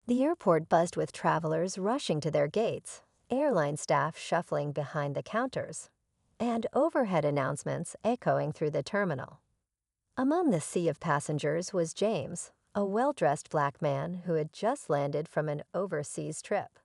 The airport buzzed with travelers rushing to their gates, airline staff shuffling behind the counters, and overhead announcements echoing through the terminal. Among the sea of passengers was James, a well-dressed black man who had just landed from an overseas trip.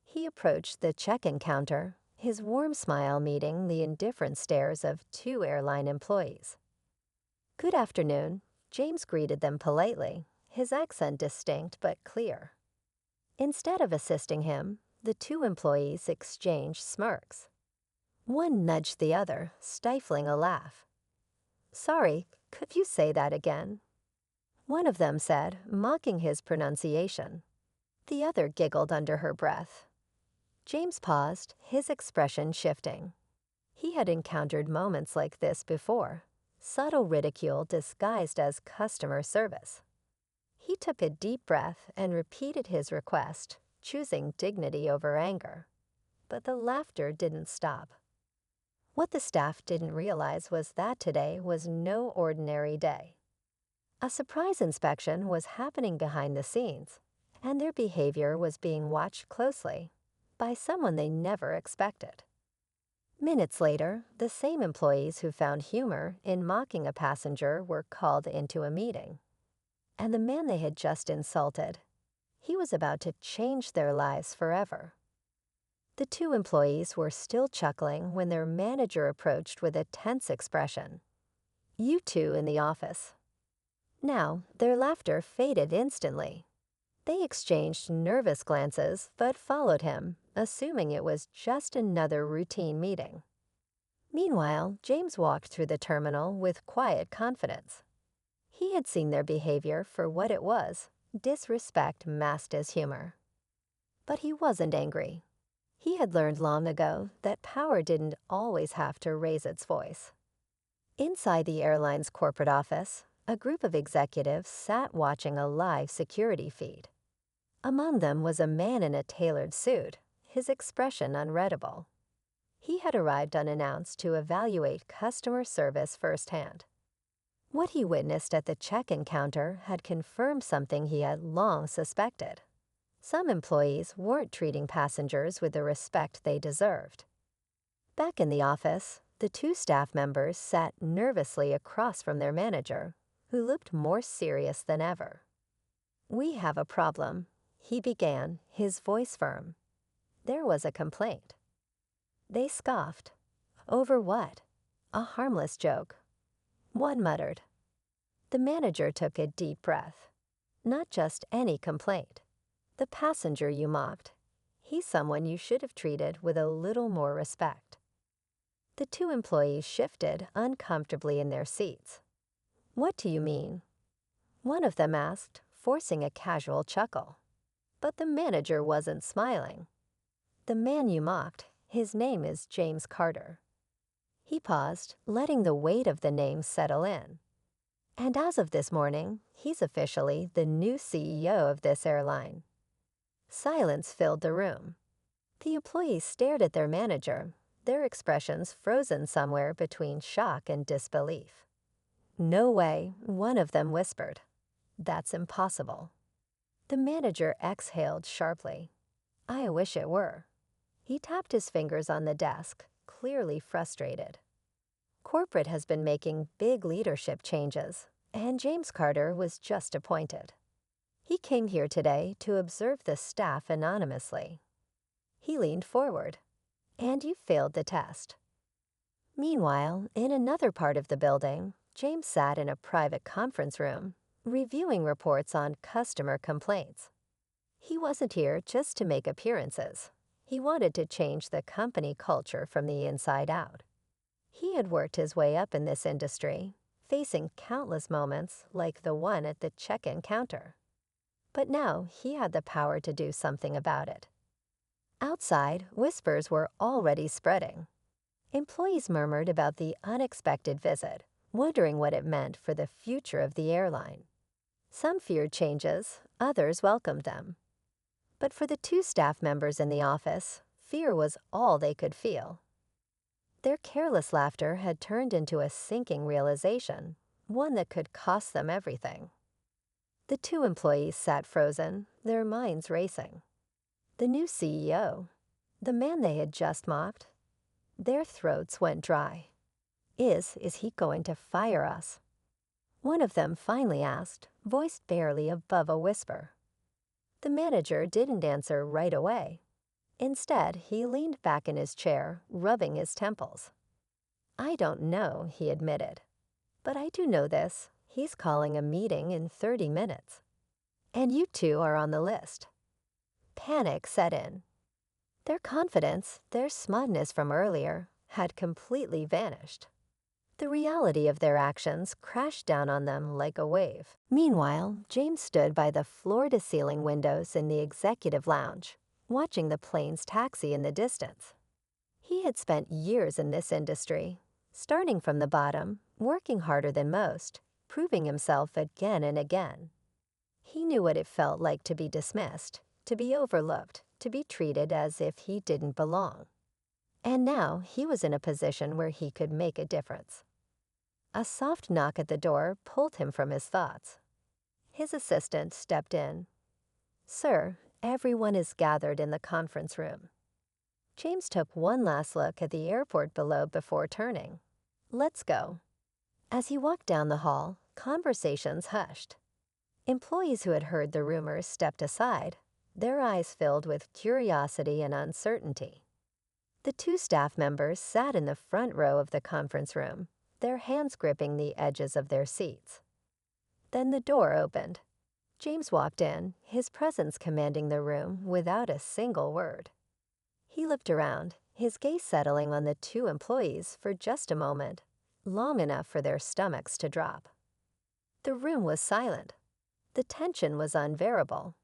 He approached the check-in counter, his warm smile meeting the indifferent stares of two airline employees. "Good afternoon," James greeted them politely, his accent distinct but clear. Instead of assisting him, the two employees exchanged smirks. One nudged the other, stifling a laugh. "Sorry, could you say that again?" one of them said, mocking his pronunciation. The other giggled under her breath. James paused, his expression shifting. He had encountered moments like this before, subtle ridicule disguised as customer service. He took a deep breath and repeated his request, choosing dignity over anger. But the laughter didn't stop. What the staff didn't realize was that today was no ordinary day. A surprise inspection was happening behind the scenes, and their behavior was being watched closely by someone they never expected. Minutes later, the same employees who found humor in mocking a passenger were called into a meeting. And the man they had just insulted, he was about to change their lives forever. The two employees were still chuckling when their manager approached with a tense expression. "You two in the office." Now, their laughter faded instantly. They exchanged nervous glances but followed him, assuming it was just another routine meeting. Meanwhile, James walked through the terminal with quiet confidence. He had seen their behavior for what it was, disrespect masked as humor. But he wasn't angry. He had learned long ago that power didn't always have to raise its voice. Inside the airline's corporate office, a group of executives sat watching a live security feed. Among them was a man in a tailored suit, his expression unreadable. He had arrived unannounced to evaluate customer service firsthand. What he witnessed at the check-in counter had confirmed something he had long suspected. Some employees weren't treating passengers with the respect they deserved. Back in the office, the two staff members sat nervously across from their manager, who looked more serious than ever. "We have a problem," he began, his voice firm. There was a complaint. They scoffed. Over what? A harmless joke. One muttered. The manager took a deep breath. "Not just any complaint. The passenger you mocked. He's someone you should have treated with a little more respect." The two employees shifted uncomfortably in their seats. "What do you mean?" one of them asked, forcing a casual chuckle. But the manager wasn't smiling. "The man you mocked, his name is James Carter." He paused, letting the weight of the name settle in. "And as of this morning, he's officially the new CEO of this airline." Silence filled the room. The employees stared at their manager, their expressions frozen somewhere between shock and disbelief. "No way," one of them whispered. "That's impossible." The manager exhaled sharply. "I wish it were." He tapped his fingers on the desk, clearly frustrated. Corporate has been making big leadership changes, and James Carter was just appointed. He came here today to observe the staff anonymously. He leaned forward. "And you failed the test." Meanwhile, in another part of the building, James sat in a private conference room, reviewing reports on customer complaints. He wasn't here just to make appearances. He wanted to change the company culture from the inside out. He had worked his way up in this industry, facing countless moments like the one at the check-in counter. But now he had the power to do something about it. Outside, whispers were already spreading. Employees murmured about the unexpected visit, wondering what it meant for the future of the airline. Some feared changes, others welcomed them. But for the two staff members in the office, fear was all they could feel. Their careless laughter had turned into a sinking realization, one that could cost them everything. The two employees sat frozen, their minds racing. The new CEO, the man they had just mocked, their throats went dry. Is he going to fire us? One of them finally asked, voiced barely above a whisper. The manager didn't answer right away. Instead, he leaned back in his chair, rubbing his temples. "I don't know," he admitted. "But I do know this. He's calling a meeting in 30 minutes. And you two are on the list." Panic set in. Their confidence, their smugness from earlier, had completely vanished. The reality of their actions crashed down on them like a wave. Meanwhile, James stood by the floor-to-ceiling windows in the executive lounge, watching the planes taxi in the distance. He had spent years in this industry, starting from the bottom, working harder than most, proving himself again and again. He knew what it felt like to be dismissed, to be overlooked, to be treated as if he didn't belong. And now he was in a position where he could make a difference. A soft knock at the door pulled him from his thoughts. His assistant stepped in. "Sir, everyone is gathered in the conference room." James took one last look at the airport below before turning. "Let's go." As he walked down the hall, conversations hushed. Employees who had heard the rumors stepped aside, their eyes filled with curiosity and uncertainty. The two staff members sat in the front row of the conference room, their hands gripping the edges of their seats. Then the door opened. James walked in, his presence commanding the room without a single word. He looked around, his gaze settling on the two employees for just a moment, long enough for their stomachs to drop. The room was silent. The tension was unbearable.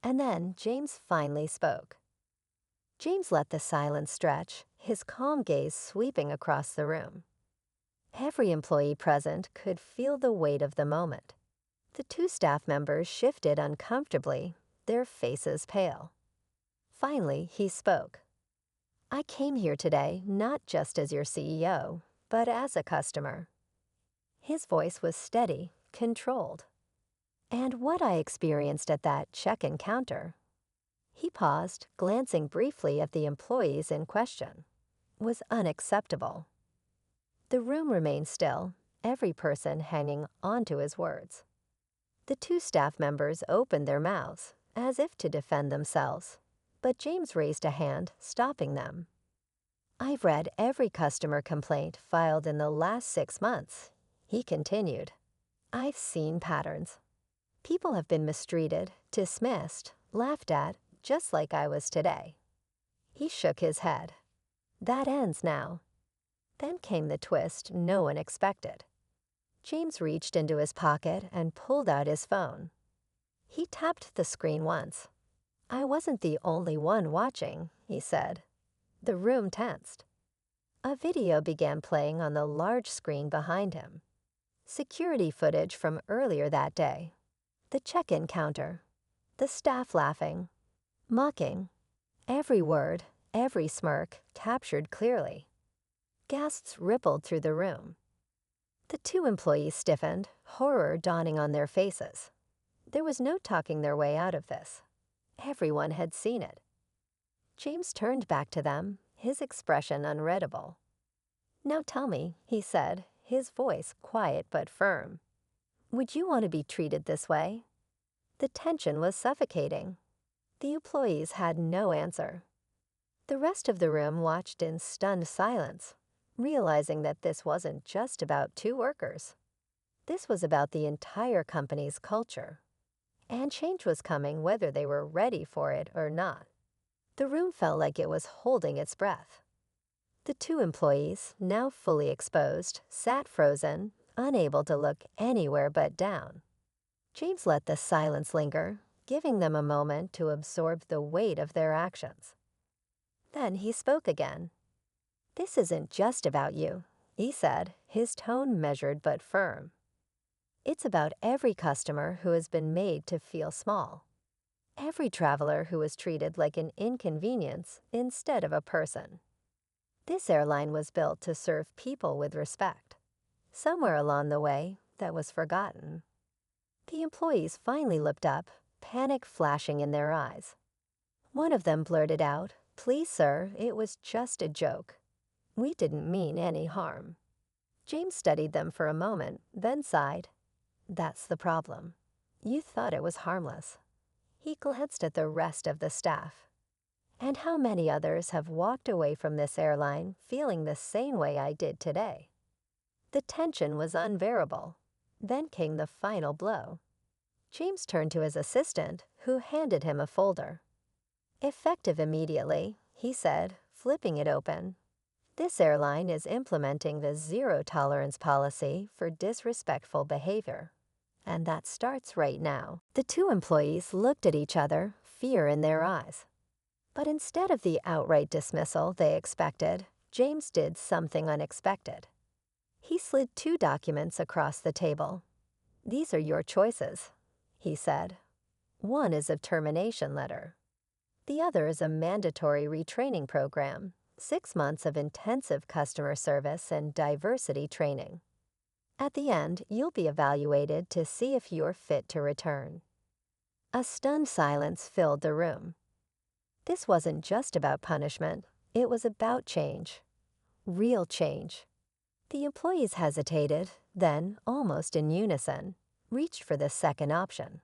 And then James finally spoke. James let the silence stretch, his calm gaze sweeping across the room. Every employee present could feel the weight of the moment. The two staff members shifted uncomfortably, their faces pale. Finally, he spoke. "I came here today not just as your CEO, but as a customer." His voice was steady, controlled. "And what I experienced at that check-in counter," he paused, glancing briefly at the employees in question, "was unacceptable." The room remained still, every person hanging onto his words. The two staff members opened their mouths, as if to defend themselves, but James raised a hand, stopping them. "I've read every customer complaint filed in the last 6 months," he continued. "I've seen patterns. People have been mistreated, dismissed, laughed at, just like I was today." He shook his head. "That ends now." Then came the twist no one expected. James reached into his pocket and pulled out his phone. He tapped the screen once. "I wasn't the only one watching," he said. The room tensed. A video began playing on the large screen behind him. Security footage from earlier that day. The check-in counter. The staff laughing, mocking. Every word, every smirk captured clearly. Gasps rippled through the room. The two employees stiffened, horror dawning on their faces. There was no talking their way out of this. Everyone had seen it. James turned back to them, his expression unreadable. "Now tell me," he said, his voice quiet but firm. "Would you want to be treated this way?" The tension was suffocating. The employees had no answer. The rest of the room watched in stunned silence, realizing that this wasn't just about two workers. This was about the entire company's culture. And change was coming whether they were ready for it or not. The room felt like it was holding its breath. The two employees, now fully exposed, sat frozen, unable to look anywhere but down. James let the silence linger, giving them a moment to absorb the weight of their actions. Then he spoke again. "This isn't just about you," he said, his tone measured but firm. "It's about every customer who has been made to feel small. Every traveler who was treated like an inconvenience instead of a person. This airline was built to serve people with respect. Somewhere along the way, that was forgotten." The employees finally looked up, panic flashing in their eyes. One of them blurted out, "Please, sir, it was just a joke. We didn't mean any harm." James studied them for a moment, then sighed. "That's the problem. You thought it was harmless." He glanced at the rest of the staff. "And how many others have walked away from this airline feeling the same way I did today?" The tension was unbearable. Then came the final blow. James turned to his assistant, who handed him a folder. "Effective immediately," he said, flipping it open. "This airline is implementing the zero-tolerance policy for disrespectful behavior. And that starts right now." The two employees looked at each other, fear in their eyes. But instead of the outright dismissal they expected, James did something unexpected. He slid 2 documents across the table. "These are your choices," he said. "One is a termination letter. The other is a mandatory retraining program, 6 months of intensive customer service and diversity training. At the end, you'll be evaluated to see if you're fit to return." A stunned silence filled the room. This wasn't just about punishment, it was about change. Real change. The employees hesitated, then, almost in unison, reached for the second option.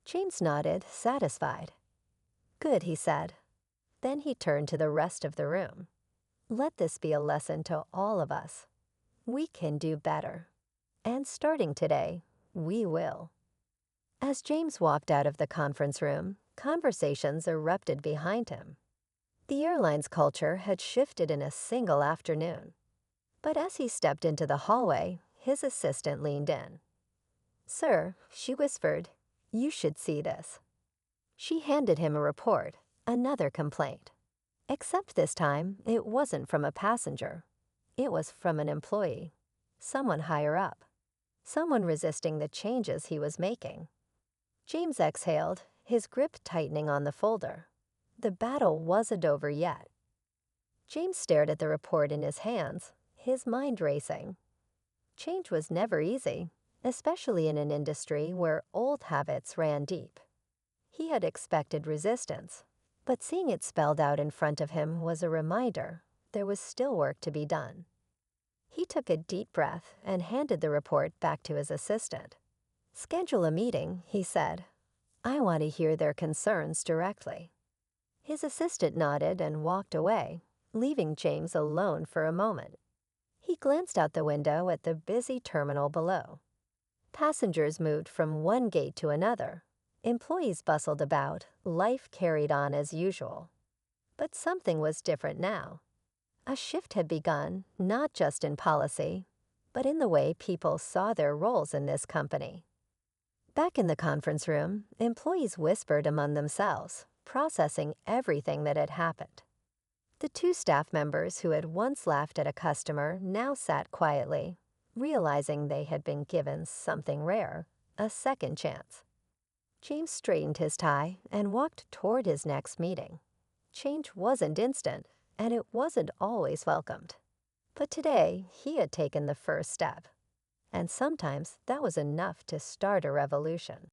James nodded, satisfied. "Good," he said. Then he turned to the rest of the room. "Let this be a lesson to all of us. We can do better. And starting today, we will." As James walked out of the conference room, conversations erupted behind him. The airline's culture had shifted in a single afternoon. But as he stepped into the hallway, his assistant leaned in. "Sir," she whispered, "you should see this." She handed him a report, another complaint. Except this time, it wasn't from a passenger. It was from an employee, someone higher up, someone resisting the changes he was making. James exhaled, his grip tightening on the folder. The battle wasn't over yet. James stared at the report in his hands, his mind racing. Change was never easy, especially in an industry where old habits ran deep. He had expected resistance, but seeing it spelled out in front of him was a reminder there was still work to be done. He took a deep breath and handed the report back to his assistant. "Schedule a meeting," he said. "I want to hear their concerns directly." His assistant nodded and walked away, leaving James alone for a moment. He glanced out the window at the busy terminal below. Passengers moved from one gate to another. Employees bustled about, life carried on as usual. But something was different now. A shift had begun, not just in policy, but in the way people saw their roles in this company. Back in the conference room, employees whispered among themselves, processing everything that had happened. The 2 staff members who had once laughed at a customer now sat quietly, realizing they had been given something rare, a second chance. James straightened his tie and walked toward his next meeting. Change wasn't instant, and it wasn't always welcomed. But today, he had taken the first step. And sometimes that was enough to start a revolution.